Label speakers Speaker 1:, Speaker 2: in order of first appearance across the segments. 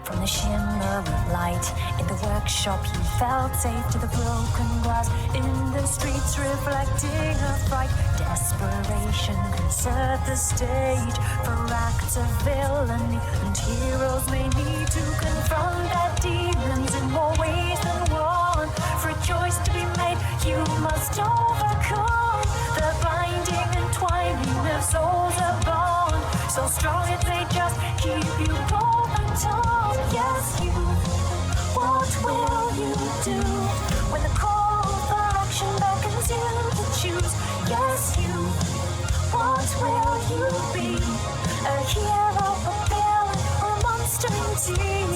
Speaker 1: from the shimmer of light. In the workshop he felt safe to the broken glass. In the streets reflecting a fright. Desperation can set the stage for acts of villainy. And heroes may need to confront their demons in more ways than one. For a choice to be made, you must overcome the binding and twining of souls are bound. So strong that they just keep you both on top. Yes, you. What will you do when the call for action beckons you to choose? Yes, you. What will you be? A hero, a villain, or a monster indeed?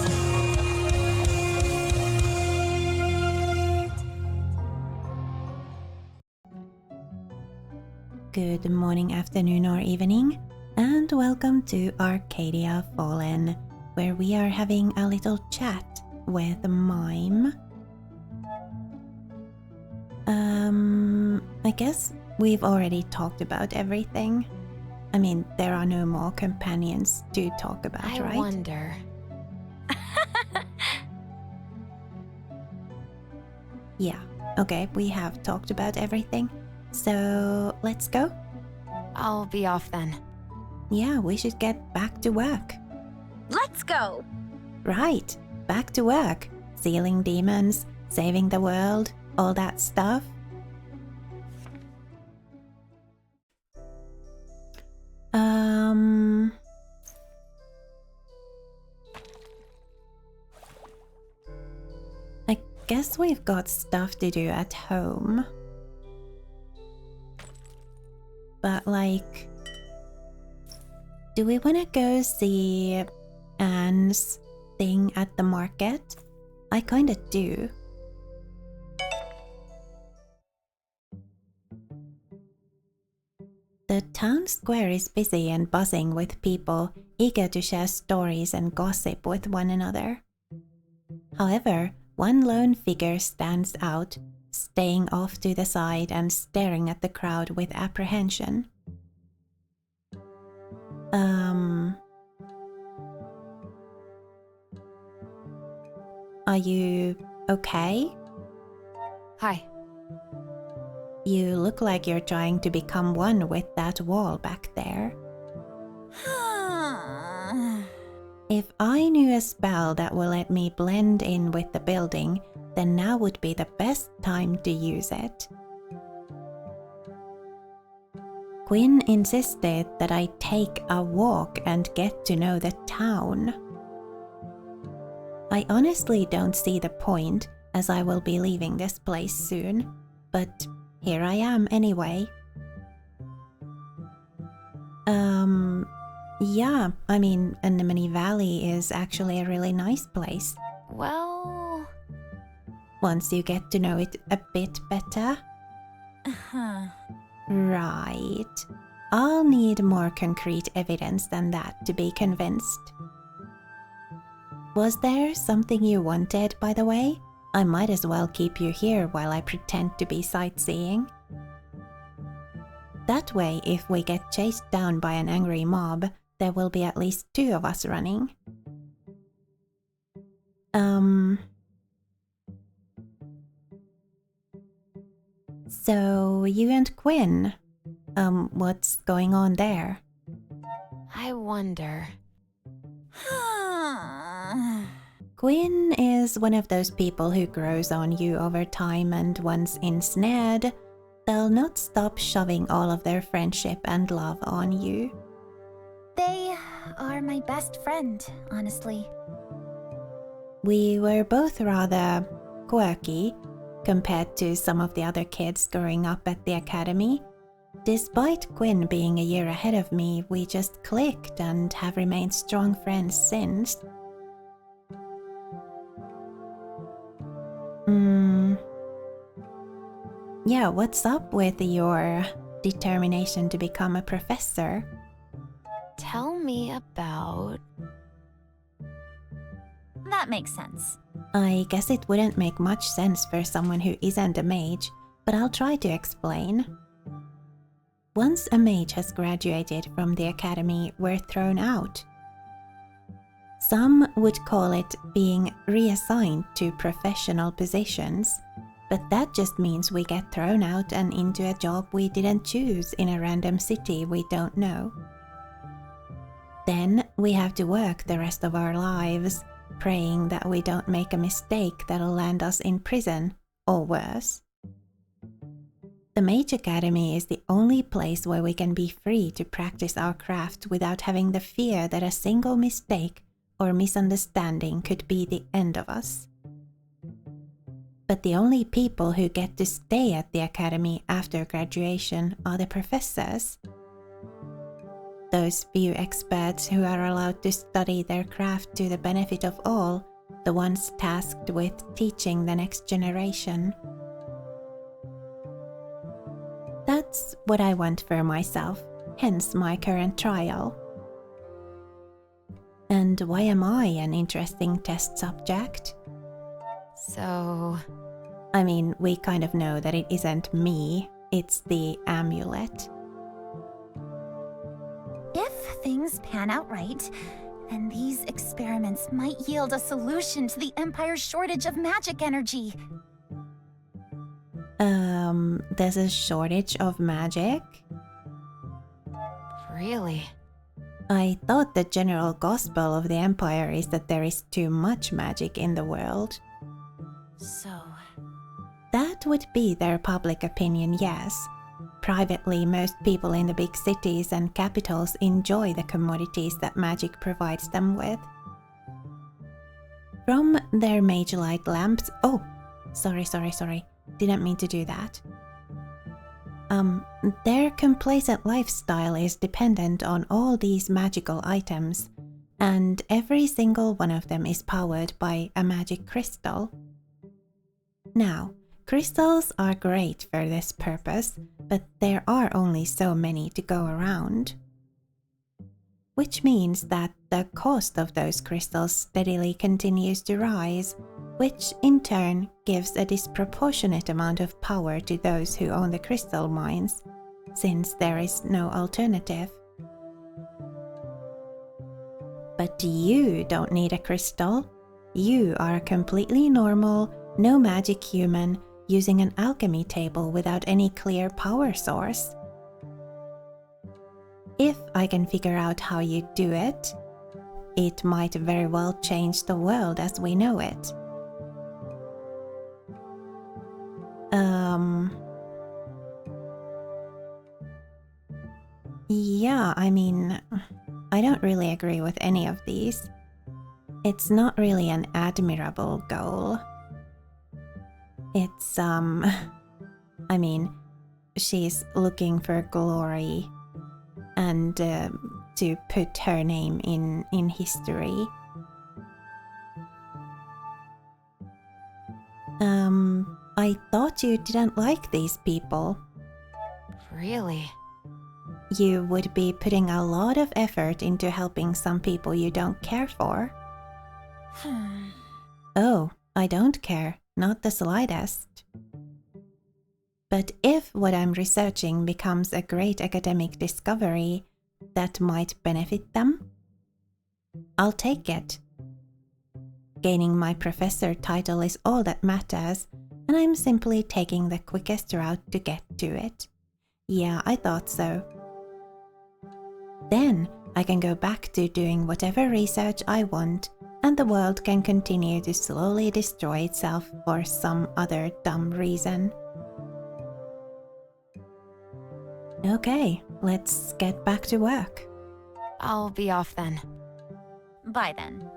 Speaker 2: Good morning, afternoon, or evening, and welcome to Arcadia Fallen, where we are having a little chat with Mime. I guess we've already talked about everything. I mean, there are no more companions to talk about, right?
Speaker 3: I wonder.
Speaker 2: Yeah, okay, we have talked about everything. So, let's go?
Speaker 3: I'll be off then.
Speaker 2: Yeah, we should get back to work.
Speaker 4: Let's go!
Speaker 2: Right, back to work. Sealing demons, saving the world, all that stuff. I guess we've got stuff to do at home. But like, do we want to go see Anne's thing at the market? I kinda do. The town square is busy and buzzing with people eager to share stories and gossip with one another. However, one lone figure stands out, staying off to the side and staring at the crowd with apprehension. Are you okay?
Speaker 3: Hi.
Speaker 2: You look like you're trying to become one with that wall back there. If I knew a spell that will let me blend in with the building, then now would be the best time to use it. Quinn insisted that I take a walk and get to know the town. I honestly don't see the point, as I will be leaving this place soon, but here I am anyway. Yeah, I mean, Anemone Valley is actually a really nice place.
Speaker 3: Well...
Speaker 2: Once you get to know it a bit better. Right. I'll need more concrete evidence than that to be convinced. Was there something you wanted, by the way? I might as well keep you here while I pretend to be sightseeing. That way, if we get chased down by an angry mob, there will be at least two of us running. So, you and Quinn, what's going on there?
Speaker 3: I wonder.
Speaker 2: Quinn is one of those people who grows on you over time, and once ensnared, they'll not stop shoving all of their friendship and love on you.
Speaker 4: They are my best friend, honestly.
Speaker 2: We were both rather quirky compared to some of the other kids growing up at the academy. Despite Quinn being a year ahead of me, we just clicked and have remained strong friends since. Yeah, what's up with your determination to become a professor?
Speaker 3: Tell me about...
Speaker 4: That makes sense.
Speaker 2: I guess it wouldn't make much sense for someone who isn't a mage, but I'll try to explain. Once a mage has graduated from the academy, we're thrown out. Some would call it being reassigned to professional positions, but that just means we get thrown out and into a job we didn't choose in a random city we don't know. Then we have to work the rest of our lives, praying that we don't make a mistake that'll land us in prison, or worse. The Mage Academy is the only place where we can be free to practice our craft without having the fear that a single mistake or misunderstanding could be the end of us. But the only people who get to stay at the academy after graduation are the professors. Those few experts who are allowed to study their craft to the benefit of all, the ones tasked with teaching the next generation. That's what I want for myself, hence my current trial. And why am I an interesting test subject?
Speaker 3: So,
Speaker 2: I mean, we kind of know that it isn't me, it's the amulet.
Speaker 4: If things pan out right, then these experiments might yield a solution to the Empire's shortage of magic energy.
Speaker 2: There's a shortage of magic?
Speaker 3: really?
Speaker 2: I thought the general gospel of the Empire is that there is too much magic in the world.
Speaker 4: So,
Speaker 2: That would be their public opinion, yes. Privately, most people in the big cities and capitals enjoy the commodities that magic provides them with. From their mage light lamps— oh, sorry. Didn't mean to do that. Their complacent lifestyle is dependent on all these magical items, and every single one of them is powered by a magic crystal. Now, crystals are great for this purpose, but there are only so many to go around. Which means that the cost of those crystals steadily continues to rise, which in turn gives a disproportionate amount of power to those who own the crystal mines, since there is no alternative. But you don't need a crystal. You are a completely normal, no magic human using an alchemy table without any clear power source. If I can figure out how you do it, it might very well change the world as we know it. Yeah, I mean, I don't really agree with any of these. It's not really an admirable goal. It's, I mean, she's looking for glory and to put her name in history. I thought you didn't like these people.
Speaker 3: Really?
Speaker 2: You would be putting a lot of effort into helping some people you don't care for. Oh, I don't care, not the slightest. But if what I'm researching becomes a great academic discovery that might benefit them, I'll take it. Gaining my professor title is all that matters, and I'm simply taking the quickest route to get to it. Yeah, I thought so. Then I can go back to doing whatever research I want, and the world can continue to slowly destroy itself for some other dumb reason. Okay, let's get back to work.
Speaker 3: I'll be off then.
Speaker 4: bye then.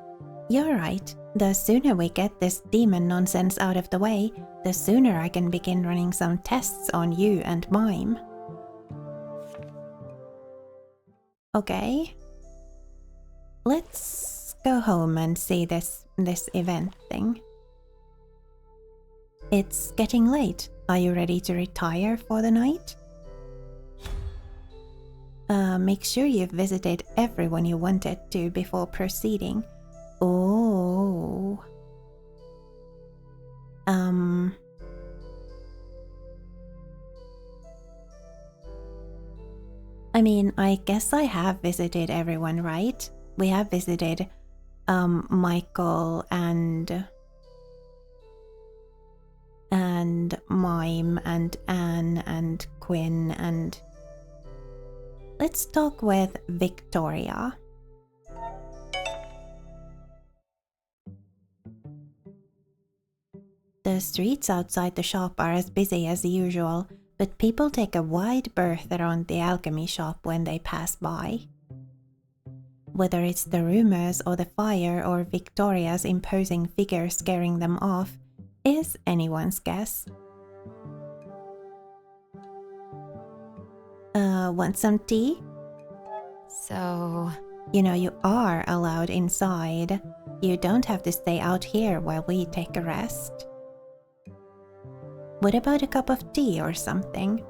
Speaker 2: You're right. The sooner we get this demon nonsense out of the way, the sooner I can begin running some tests on you and Mime. Okay. Let's go home and see this event thing. It's getting late. Are you ready to retire for the night? Make sure you've visited everyone you wanted to before proceeding. Oh. I mean, I guess I have visited everyone, right? We have visited Michael and Mime and Anne and Quinn and... Let's talk with Victoria. The streets outside the shop are as busy as usual, but people take a wide berth around the alchemy shop when they pass by. Whether it's the rumors or the fire or Victoria's imposing figure scaring them off is anyone's guess. Want some tea?
Speaker 3: So...
Speaker 2: You know, you are allowed inside. You don't have to stay out here while we take a rest. What about a cup of tea or something?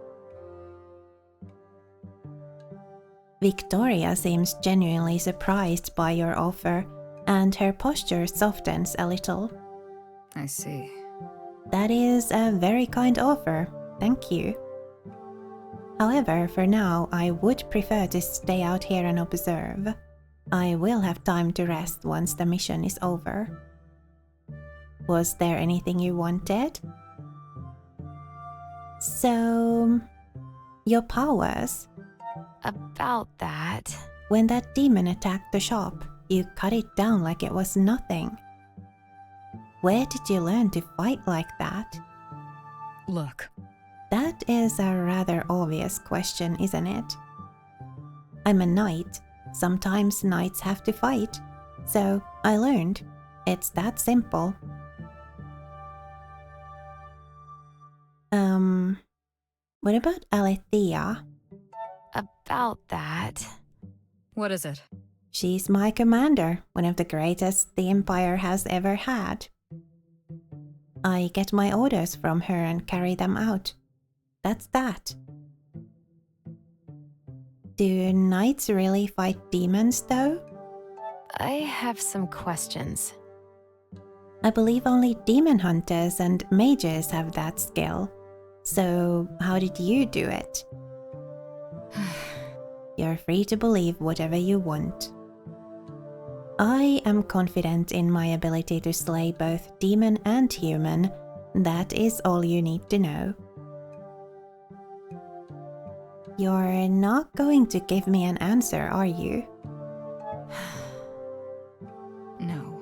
Speaker 2: Victoria seems genuinely surprised by your offer, and her posture softens a little.
Speaker 5: I see.
Speaker 2: That is a very kind offer, thank you. However, for now, I would prefer to stay out here and observe. I will have time to rest once the mission is over. Was there anything you wanted? So, your powers.
Speaker 3: about that...
Speaker 2: When that demon attacked the shop, you cut it down like it was nothing. Where did you learn to fight like that?
Speaker 5: Look.
Speaker 2: That is a rather obvious question, isn't it? I'm a knight. Sometimes knights have to fight. So I learned. It's that simple. What about Alethea?
Speaker 3: About that...
Speaker 5: What is it?
Speaker 2: She's my commander, one of the greatest the Empire has ever had. I get my orders from her and carry them out. That's that. Do knights really fight demons, though?
Speaker 3: I have some questions.
Speaker 2: I believe only demon hunters and mages have that skill. So, how did you do it? You're free to believe whatever you want. I am confident in my ability to slay both demon and human. That is all you need to know. You're not going to give me an answer, are you?
Speaker 5: No.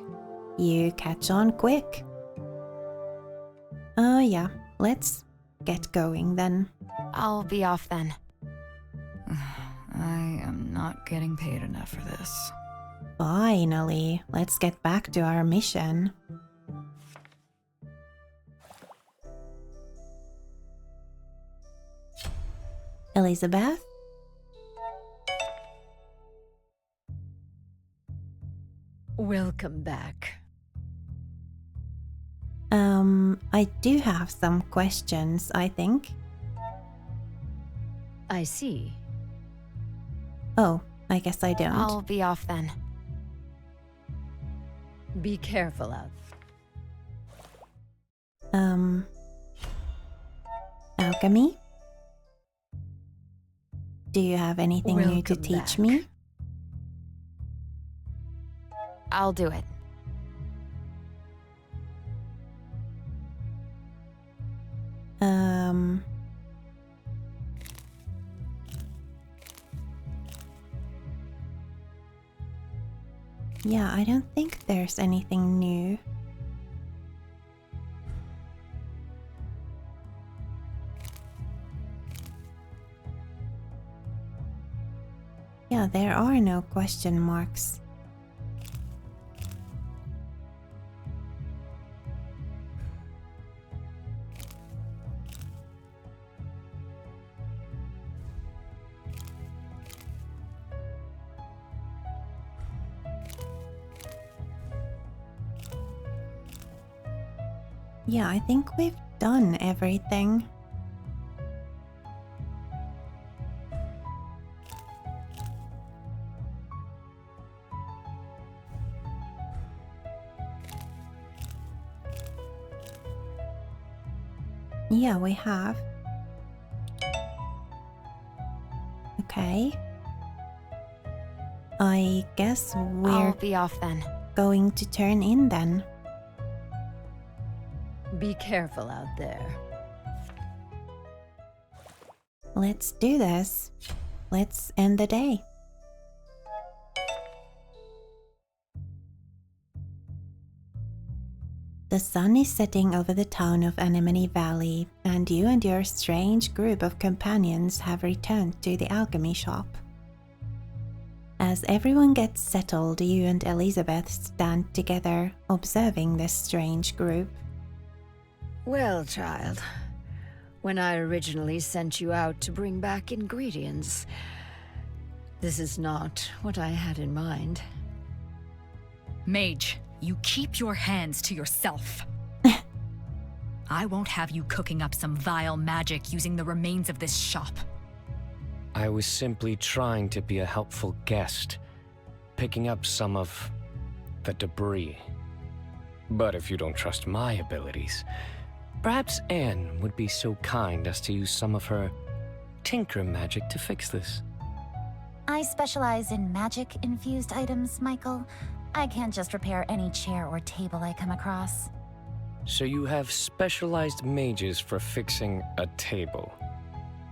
Speaker 2: You catch on quick. Oh yeah, let's get going then.
Speaker 3: I'll be off then.
Speaker 5: I am not getting paid enough for this.
Speaker 2: Finally, let's get back to our mission. Elizabeth?
Speaker 6: Welcome back.
Speaker 2: I do have some questions, I think.
Speaker 6: I see.
Speaker 2: Oh, I guess I don't.
Speaker 3: I'll be off then.
Speaker 6: Be careful of.
Speaker 2: Alchemy? Do you have anything new to
Speaker 6: Welcome
Speaker 2: teach
Speaker 6: back.
Speaker 2: me?
Speaker 3: I'll do it.
Speaker 2: Yeah, I don't think there's anything new. Yeah, there are no question marks. Yeah, I think we've done everything. Yeah, we have. Okay. I guess we're...
Speaker 3: I'll be off then.
Speaker 2: going to turn in then?
Speaker 6: Be careful out there.
Speaker 2: Let's do this. Let's end the day. The sun is setting over the town of Anemone Valley, and you and your strange group of companions have returned to the alchemy shop. As everyone gets settled, you and Elizabeth stand together, observing this strange group.
Speaker 6: Well, child, when I originally sent you out to bring back ingredients, this is not what I had in mind.
Speaker 5: Mage, you keep your hands to yourself. I won't have you cooking up some vile magic using the remains of this shop.
Speaker 7: I was simply trying to be a helpful guest, picking up some of the debris. But if you don't trust my abilities, perhaps Anne would be so kind as to use some of her tinker magic to fix this.
Speaker 4: I specialize in magic-infused items, Michael. I can't just repair any chair or table I come across.
Speaker 7: So you have specialized mages for fixing a table?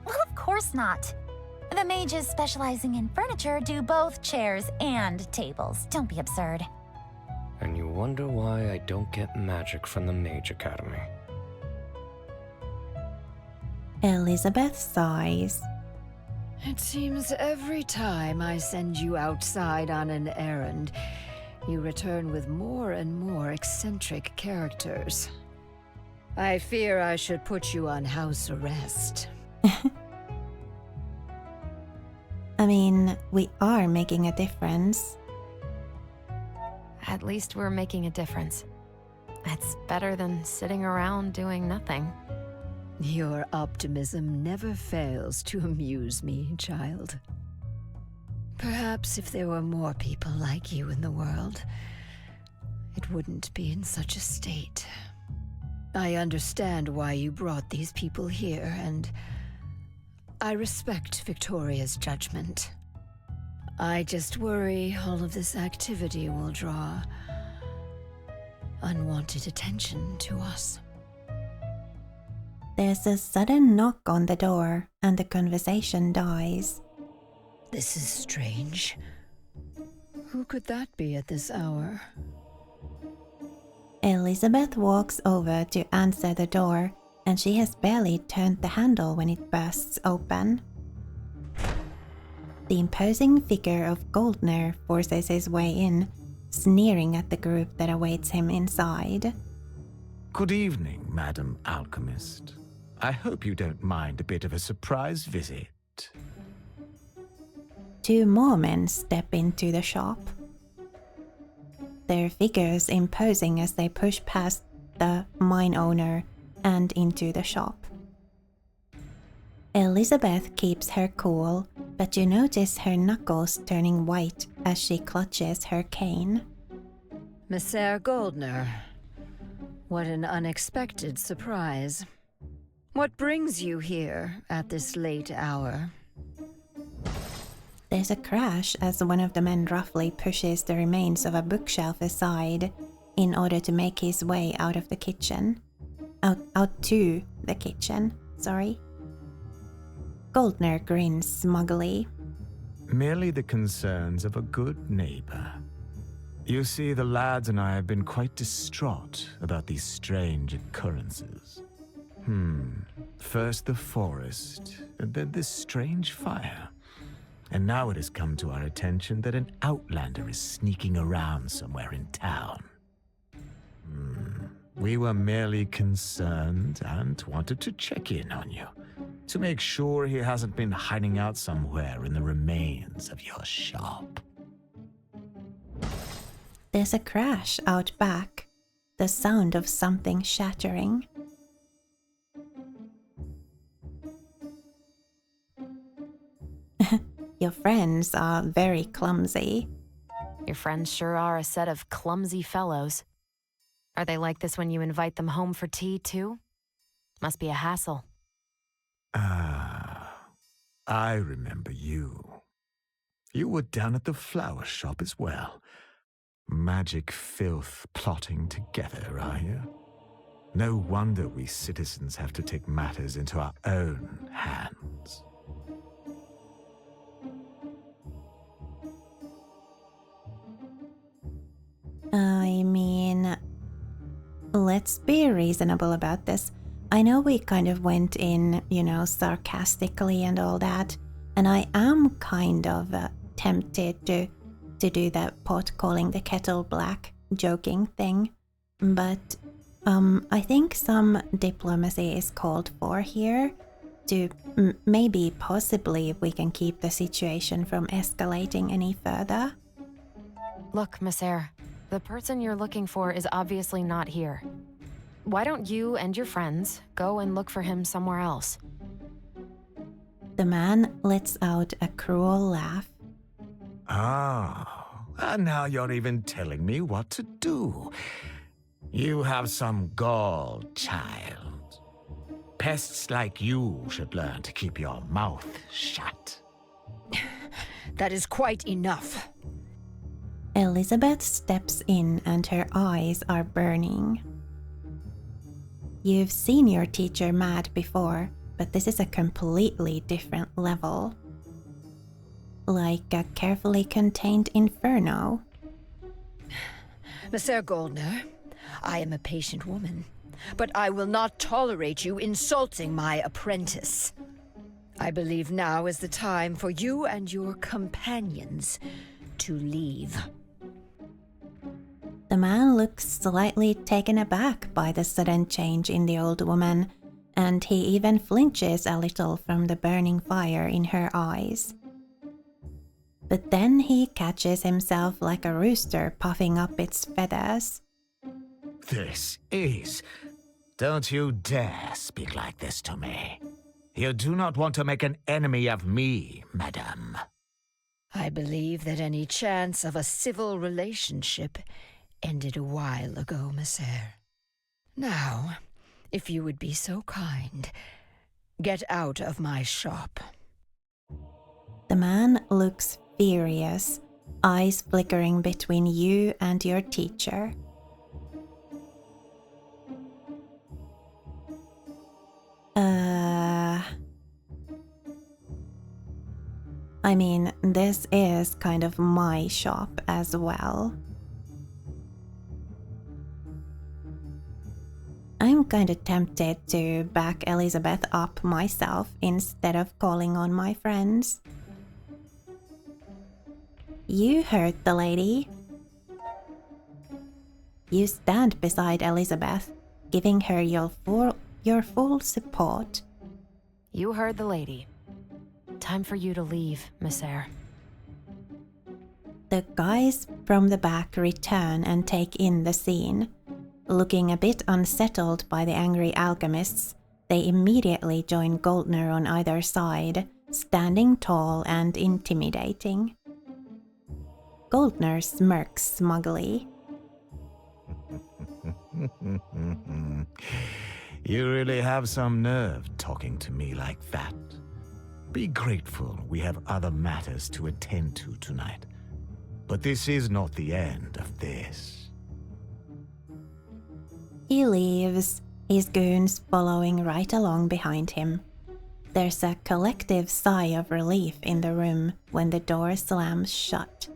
Speaker 4: Well, of course not. The mages specializing in furniture do both chairs and tables. Don't be absurd.
Speaker 7: And you wonder why I don't get magic from the Mage Academy.
Speaker 2: Elizabeth sighs.
Speaker 6: It seems every time I send you outside on an errand, you return with more and more eccentric characters. I fear I should put you on house arrest.
Speaker 2: I mean, we are making a difference.
Speaker 3: At least we're making a difference. It's better than sitting around doing nothing.
Speaker 6: Your optimism never fails to amuse me, child. Perhaps if there were more people like you in the world, it wouldn't be in such a state. I understand why you brought these people here, and I respect Victoria's judgment. I just worry all of this activity will draw unwanted attention to us.
Speaker 2: There's a sudden knock on the door, and the conversation dies.
Speaker 6: This is strange. Who could that be at this hour?
Speaker 2: Elizabeth walks over to answer the door, and she has barely turned the handle when it bursts open. The imposing figure of Goldner forces his way in, sneering at the group that awaits him inside.
Speaker 8: Good evening, Madam Alchemist. I hope you don't mind a bit of a surprise visit.
Speaker 2: Two more men step into the shop, their figures imposing as they push past the mine owner and into the shop. Elizabeth keeps her cool, but you notice her knuckles turning white as she clutches her cane.
Speaker 6: Messer Goldner. What an unexpected surprise. What brings you here at this late hour?
Speaker 2: There's a crash as one of the men roughly pushes the remains of a bookshelf aside in order to make his way out of the kitchen. Out to the kitchen, sorry. Goldner grins smugly.
Speaker 8: Merely the concerns of a good neighbor. You see, the lads and I have been quite distraught about these strange occurrences. First the forest, and then this strange fire. And now it has come to our attention that an outlander is sneaking around somewhere in town. We were merely concerned and wanted to check in on you, to make sure he hasn't been hiding out somewhere in the remains of your shop.
Speaker 2: There's a crash out back, the sound of something shattering. Your friends are very clumsy.
Speaker 3: Your friends sure are a set of clumsy fellows. Are they like this when you invite them home for tea, too? Must be a hassle.
Speaker 8: Ah, I remember you. You were down at the flower shop as well. Magic filth plotting together, are you? No wonder we citizens have to take matters into our own hands.
Speaker 2: I mean, let's be reasonable about this. I know we kind of went in, sarcastically and all that, and I am kind of tempted to do that pot calling the kettle black joking thing, but I think some diplomacy is called for here to maybe possibly we can keep the situation from escalating any further.
Speaker 3: Look, Monsieur, the person you're looking for is obviously not here. Why don't you and your friends go and look for him somewhere else?
Speaker 2: The man lets out a cruel laugh.
Speaker 8: Ah, and now you're even telling me what to do. You have some gall, child. Pests like you should learn to keep your mouth shut.
Speaker 6: That is quite enough.
Speaker 2: Elizabeth steps in and her eyes are burning. You've seen your teacher mad before, but this is a completely different level. Like a carefully contained inferno.
Speaker 6: Monsieur Goldner, I am a patient woman, but I will not tolerate you insulting my apprentice. I believe now is the time for you and your companions to leave.
Speaker 2: The man looks slightly taken aback by the sudden change in the old woman, and he even flinches a little from the burning fire in her eyes. But then he catches himself like a rooster puffing up its feathers.
Speaker 8: This is... Don't you dare speak like this to me. You do not want to make an enemy of me, madame.
Speaker 6: I believe that any chance of a civil relationship ended a while ago, Monsieur. Now, if you would be so kind, get out of my shop.
Speaker 2: The man looks furious, eyes flickering between you and your teacher. I mean, this is kind of my shop as well. I'm kind of tempted to back Elizabeth up myself instead of calling on my friends. You heard the lady. You stand beside Elizabeth, giving her your full support.
Speaker 3: You heard the lady. Time for you to leave, Monsieur.
Speaker 2: The guys from the back return and take in the scene. Looking a bit unsettled by the angry alchemists, they immediately join Goldner on either side, standing tall and intimidating. Goldner smirks smugly.
Speaker 8: You really have some nerve talking to me like that. Be grateful we have other matters to attend to tonight. But this is not the end of this.
Speaker 2: He leaves, his goons following right along behind him. There's a collective sigh of relief in the room when the door slams shut.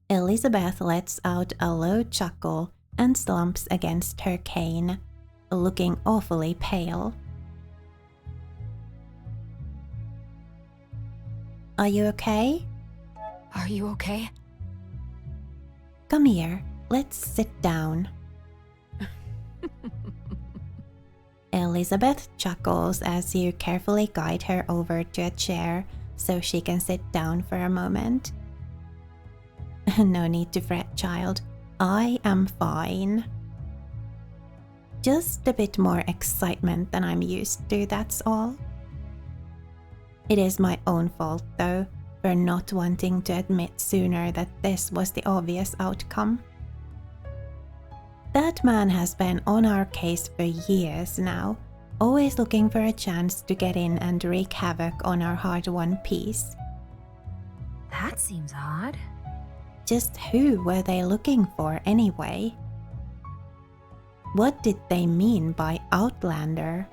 Speaker 2: Elizabeth lets out a low chuckle and slumps against her cane, looking awfully pale. Are you okay?
Speaker 3: Are you okay?
Speaker 2: Come here, let's sit down. Elizabeth chuckles as you carefully guide her over to a chair so she can sit down for a moment. No need to fret, child. I am fine. Just a bit more excitement than I'm used to, that's all. It is my own fault, though, for not wanting to admit sooner that this was the obvious outcome. That man has been on our case for years now, always looking for a chance to get in and wreak havoc on our hard-won peace.
Speaker 3: That seems odd.
Speaker 2: Just who were they looking for anyway? What did they mean by outlander?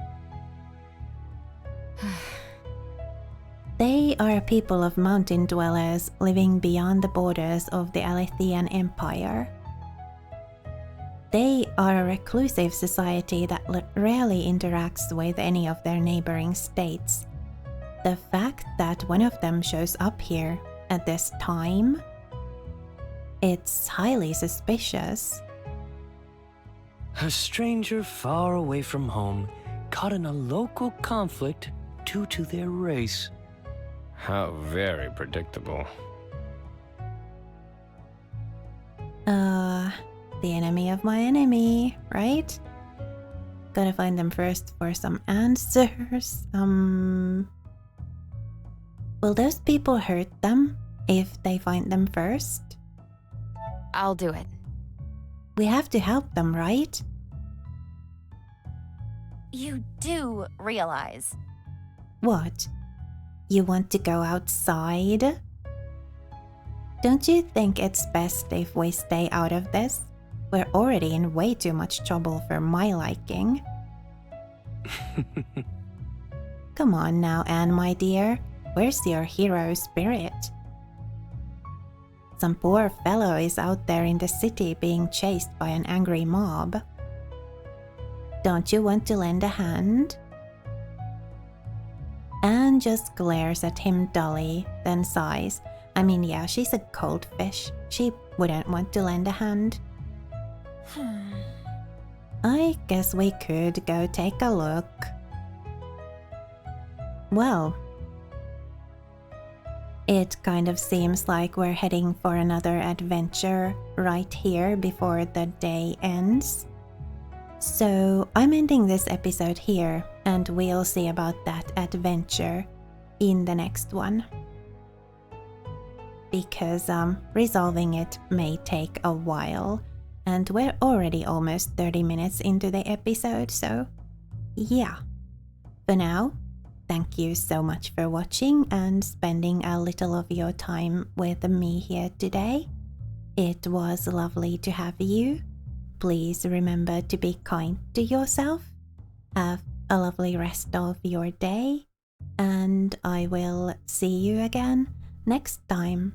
Speaker 2: They are a people of mountain dwellers living beyond the borders of the Alethean Empire. They are a reclusive society that rarely interacts with any of their neighboring states. The fact that one of them shows up here at this time, it's highly suspicious.
Speaker 7: A stranger far away from home, caught in a local conflict due to their race. How very predictable.
Speaker 2: The enemy of my enemy, right? Gotta find them first for some answers. Will those people hurt them if they find them first?
Speaker 3: I'll do it.
Speaker 2: We have to help them, right?
Speaker 4: You do realize.
Speaker 2: What? You want to go outside? Don't you think it's best if we stay out of this? We're already in way too much trouble for my liking. Come on now, Anne, my dear. Where's your hero spirit? Some poor fellow is out there in the city being chased by an angry mob. Don't you want to lend a hand? Anne just glares at him dully, then sighs. I mean, yeah, she's a cold fish. She wouldn't want to lend a hand. I guess we could go take a look. Well, it kind of seems like we're heading for another adventure right here before the day ends. So I'm ending this episode here, and we'll see about that adventure in the next one. Because resolving it may take a while, and we're already almost 30 minutes into the episode, so yeah. For now, thank you so much for watching and spending a little of your time with me here today. It was lovely to have you. Please remember to be kind to yourself. Have a lovely rest of your day, and I will see you again next time.